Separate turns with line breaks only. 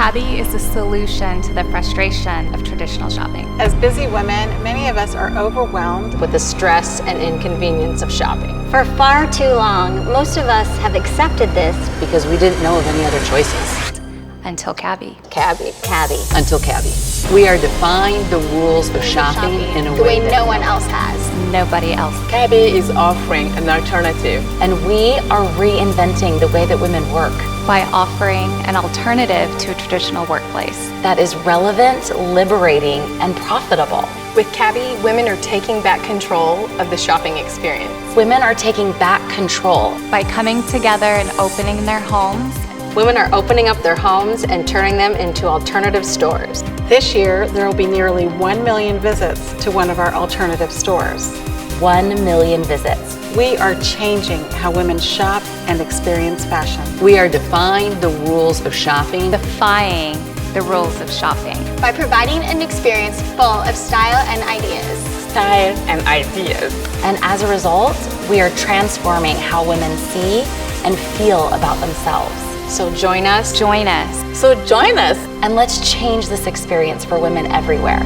Cabby is the solution to the frustration of traditional shopping.
As busy women, many of us are overwhelmed
with the stress and inconvenience of shopping.
For far too long, most of us have accepted this
because we didn't know of any other choices.
Until Cabby.
Cabby.
Until
Cabby. We are defying the rules of shopping in a way that
no one else has.
Nobody else.
Cabby is offering an alternative.
And we are reinventing the way that women work.
By offering an alternative to a traditional workplace.
That is relevant, liberating, and profitable.
With Cabby, women are taking back control of the shopping experience.
Women are taking back control.
By coming together and opening their homes.
Women are opening up their homes and turning them into alternative stores.
This year, there will be nearly 1 million visits to one of our alternative stores.
1 million visits.
We are changing how women shop and experience fashion.
We are defying the rules of shopping.
Defying the rules of shopping.
By providing an experience full of style and ideas.
And as a result, we are transforming how women see and feel about themselves.
So join us.
Join us.
So join us.
And let's change this experience for women everywhere.